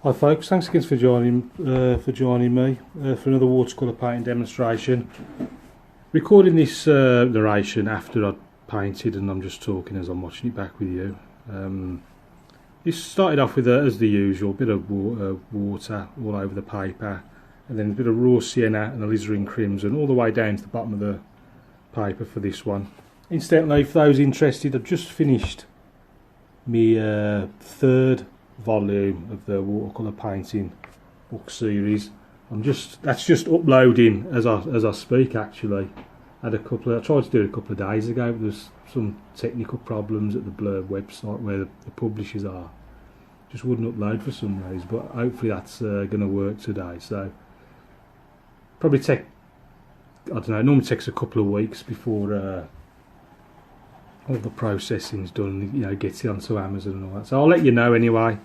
Hi folks, thanks again for joining me for another watercolour painting demonstration. Recording this narration after I'd painted, and I'm just talking as I'm watching it back with you. This started off with, as the usual, a bit of water all over the paper, and then a bit of raw sienna and alizarin crimson all the way down to the bottom of the paper for this one. Incidentally, for those interested, I've just finished my third volume of the watercolour painting book series. That's just uploading as I speak. Actually, I tried to do it a couple of days ago, but there's some technical problems at the Blur website where the publishers are. Just wouldn't upload for some reason, but hopefully that's going to work today. So probably take, I don't know, it normally takes a couple of weeks before all the processing's done, you know, gets it onto Amazon and all that. So I'll let you know anyway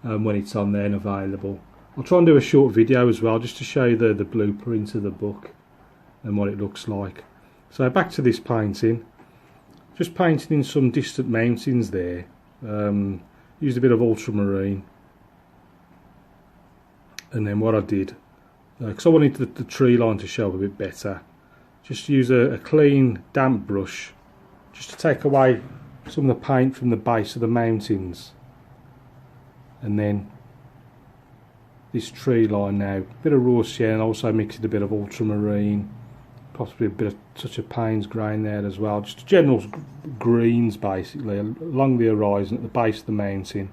when it's on there and available. I'll try and do a short video as well, just to show you the blueprint of the book and what it looks like. So back to this painting, just painting in some distant mountains there. Used a bit of ultramarine, and then what I did, because I wanted the tree line to show up a bit better, just use a clean damp brush just to take away some of the paint from the base of the mountains. And then this tree line now, a bit of raw sienna, and also mixed a bit of ultramarine, possibly a bit of touch of Payne's grey in there as well, just general greens basically along the horizon at the base of the mountain.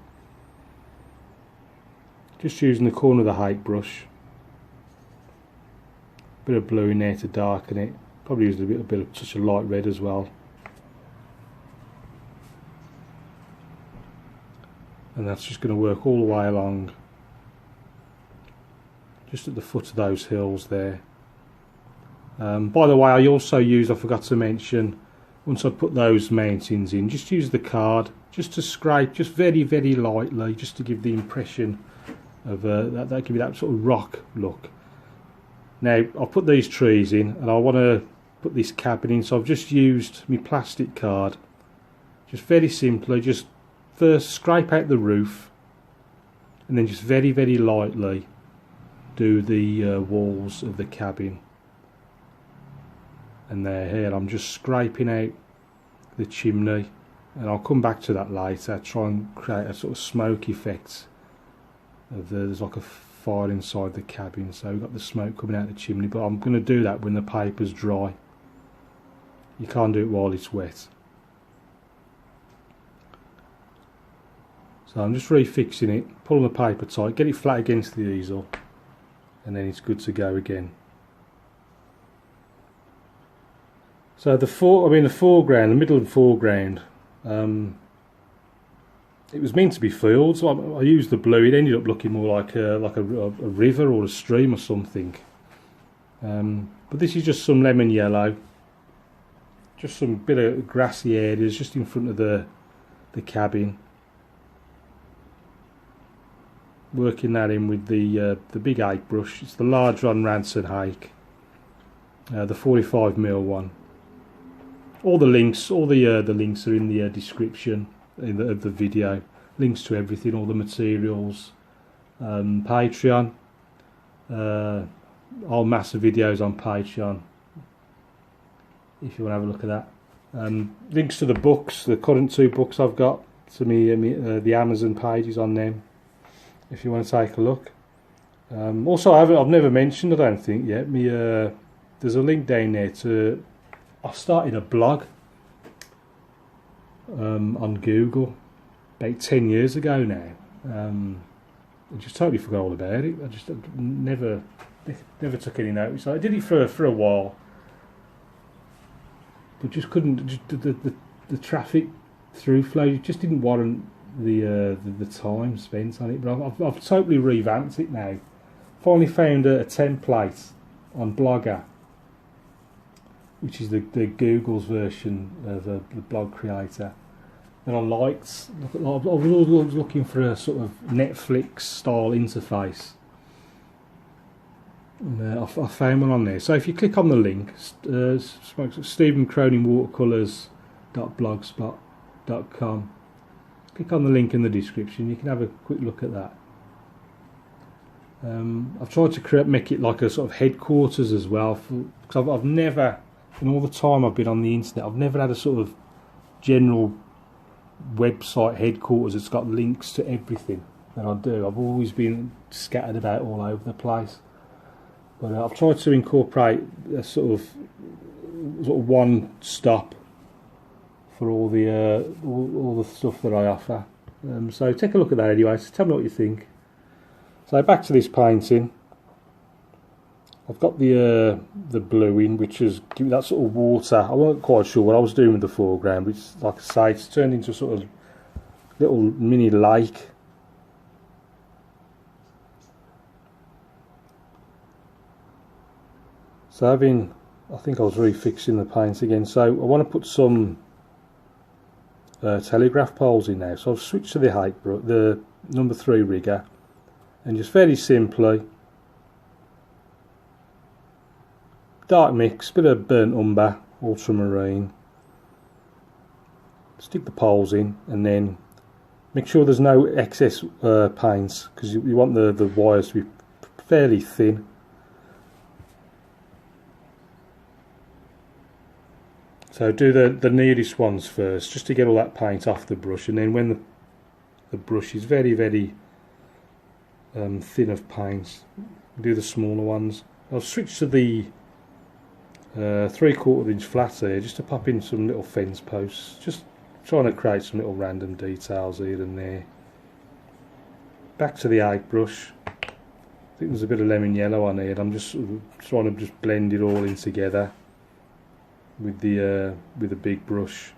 Just using the corner of the hake brush, bit of blue in there to darken it, probably used a bit of touch of light red as well. And that's just going to work all the way along, just at the foot of those hills there. By the way, I forgot to mention, once I put those mountains in, just use the card just to scrape, just very, very lightly, just to give the impression of that give you that sort of rock look. Now I'll put these trees in, and I want to put this cabin in, so I've just used my plastic card, just very simply, just first scrape out the roof, and then just very, very lightly do the walls of the cabin. And here I'm just scraping out the chimney, and I'll come back to that later, try and create a sort of smoke effect of there's like a fire inside the cabin, so we've got the smoke coming out the chimney, but I'm going to do that when the paper's dry. You can't do it while it's wet. So I'm just refixing it, pulling the paper tight, get it flat against the easel, and then it's good to go again. So the foreground, the middle and foreground, it was meant to be fields. So I used the blue. It ended up looking more like a river or a stream or something. But this is just some lemon yellow, just some bit of grassy areas just in front of the cabin. Working that in with the big hake brush. It's the large Ron Ranson hake, the 45mm one. All the links are in the description of the video. Links to everything, all the materials, Patreon, all massive videos on Patreon. If you want to have a look at that, links to the books, the current 2 books I've got, to the Amazon pages on them, if you want to take a look. Also, I've never mentioned, I don't think yet, there's a link down there to, I started a blog on Google about 10 years ago now. I just totally forgot all about it. I just never took any notice. I did it for a while, but just couldn't. The traffic through flow just didn't warrant the time spent on it. But I've totally revamped it now. Finally found a template on Blogger, which is the Google's version of the blog creator, that I liked. I was looking for a sort of Netflix style interface, and I found one on there. So if you click on the link, Stephen Cronin watercolours.blogspot.com, click on the link in the description, you can have a quick look at that. I've tried to make it like a sort of headquarters as well, because I've never, in all the time I've been on the internet, I've never had a sort of general website headquarters that's got links to everything that I do. I've always been scattered about all over the place, but I've tried to incorporate a sort of one stop for all the stuff that I offer. So take a look at that anyway. So tell me what you think. So back to this painting. I've got the blue in, which is giving that sort of water. I wasn't quite sure what I was doing with the foreground, but it's, like I say, it's turned into a sort of little mini lake. So I think I was refixing the paint again. So I want to put some telegraph poles in now. So I've switched to the number 3 rigger, and just very simply, dark mix, bit of burnt umber, ultramarine, stick the poles in, and then make sure there's no excess paints, because you want the wires to be fairly thin. So do the nearest ones first, just to get all that paint off the brush, and then when the brush is very, very thin of paint, do the smaller ones. I'll switch to the 3/4 inch flat here, just to pop in some little fence posts, just trying to create some little random details here and there. Back to the 8 brush. I think there's a bit of lemon yellow on here, and I'm just trying to just blend it all in together with the big brush,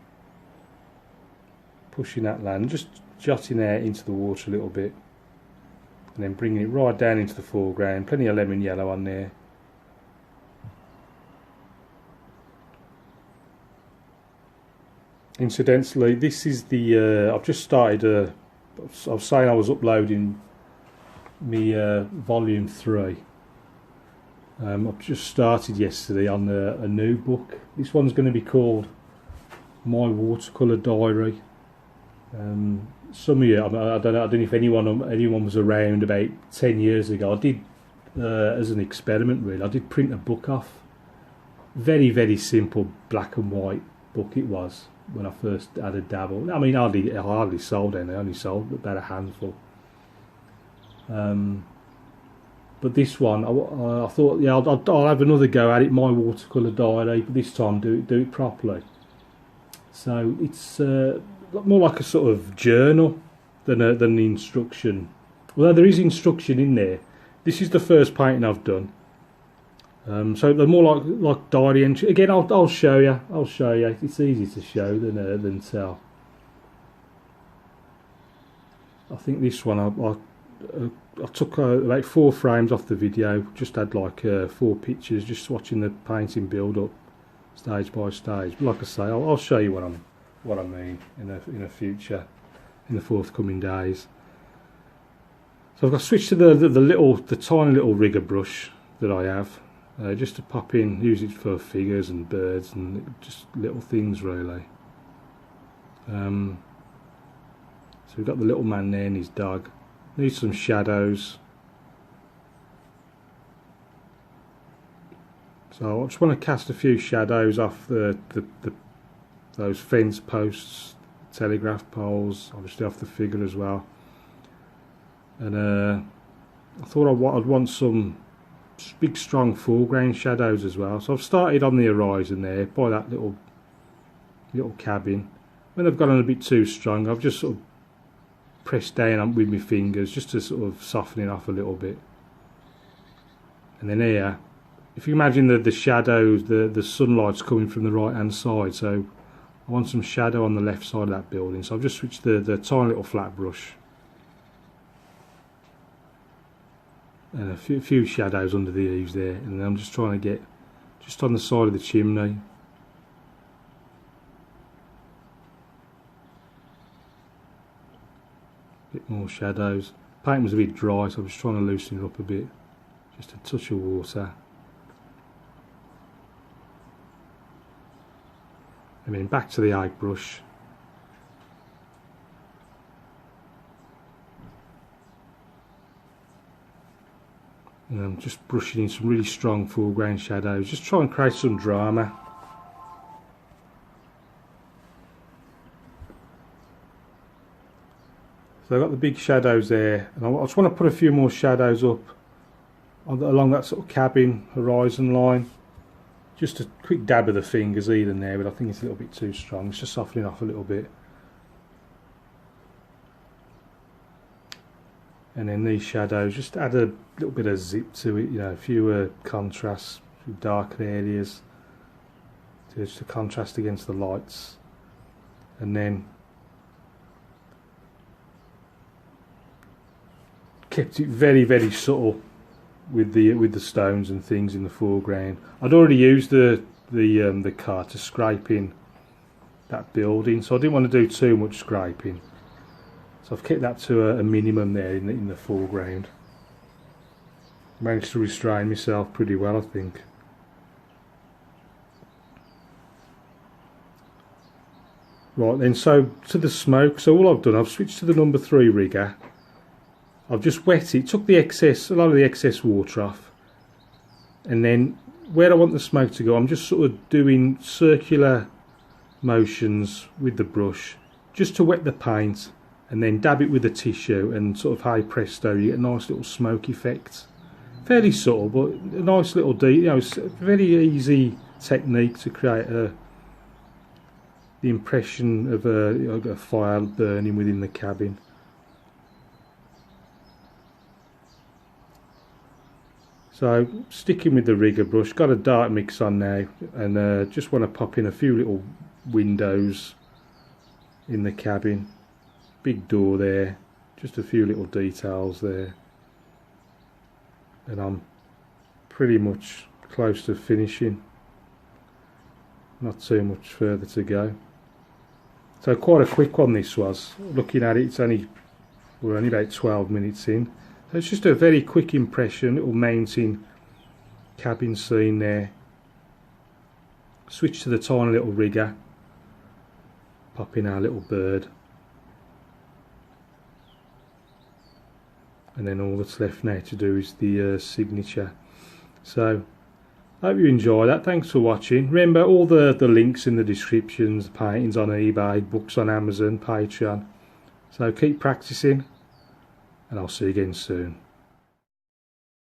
pushing that land, just jotting out into the water a little bit, and then bringing it right down into the foreground. Plenty of lemon yellow on there. Incidentally, this is the I've just started I was saying I was uploading me volume 3. I've just started yesterday on a new book. This one's going to be called My Watercolour Diary. Some of you, I don't know if anyone was around about 10 years ago. I did as an experiment, really. I did print a book off. Very, very simple black and white book it was when I first had a dabble. I mean, I hardly sold any. I only sold about a handful. But this one, I thought, yeah, I'll have another go at it. My Watercolour Diary, but this time do it properly. So it's more like a sort of journal than the instruction. Although there is instruction in there. This is the first painting I've done. So they're more like diary entry. Again, I'll show you. It's easy to show than tell. I think this one I took like 4 frames off the video. Just had like 4 pictures, just watching the painting build up stage by stage. But like I say, I'll show you what I mean in the forthcoming days. So I've got to switch to the tiny little rigger brush that I have. Just to pop in, use it for figures and birds and just little things really. So we've got the little man there and his dog. Need some shadows. So I just want to cast a few shadows off those fence posts, telegraph poles, obviously off the figure as well. And I thought I'd want some big strong foreground shadows as well. So I've started on the horizon there by that little cabin. When I've gone on a bit too strong, I've just sort of pressed down with my fingers just to sort of soften it off a little bit. And then here, if you imagine the shadows, the sunlight's coming from the right hand side, so I want some shadow on the left side of that building. So I've just switched the tiny little flat brush. And a few shadows under the eaves there, and then I'm just trying to get just on the side of the chimney. Bit more shadows. Paint was a bit dry, so I'm just trying to loosen it up a bit. Just a touch of water. And then back to the 8 brush. Just brushing in some really strong foreground shadows, just try and create some drama. So I've got the big shadows there, and I just want to put a few more shadows up along that sort of cabin horizon line. Just a quick dab of the fingers even there, but I think it's a little bit too strong. It's just softening off a little bit. And then these shadows, just add a little bit of zip to it, you know, a few contrasts, a few darker areas, just to contrast against the lights. And then kept it very, very subtle with the stones and things in the foreground. I'd already used the car to scrape in that building, so I didn't want to do too much scraping. So I've kept that to a minimum there in the foreground. Managed to restrain myself pretty well, I think. Right then, so to the smoke. So all I've done, I've switched to the number 3 rigger. I've just wet it, took a lot of the excess water off, and then where I want the smoke to go, I'm just sort of doing circular motions with the brush just to wet the paint, and then dab it with a tissue, and sort of high presto, you get a nice little smoke effect. Fairly subtle, but a nice little it's a very easy technique to create the impression of a fire burning within the cabin. So sticking with the rigger brush, got a dark mix on now, and just want to pop in a few little windows in the cabin. Big door there, just a few little details there, and I'm pretty much close to finishing. Not too much further to go. So quite a quick one this was. Looking at it, we're only about 12 minutes in. So it's just a very quick impression, little mountain cabin scene there. Switch to the tiny little rigger, pop in our little bird, and then all that's left now to do is the signature. So I hope you enjoy that. Thanks for watching. Remember, all the links in the descriptions, paintings on eBay, books on Amazon, Patreon. So keep practicing, and I'll see you again soon.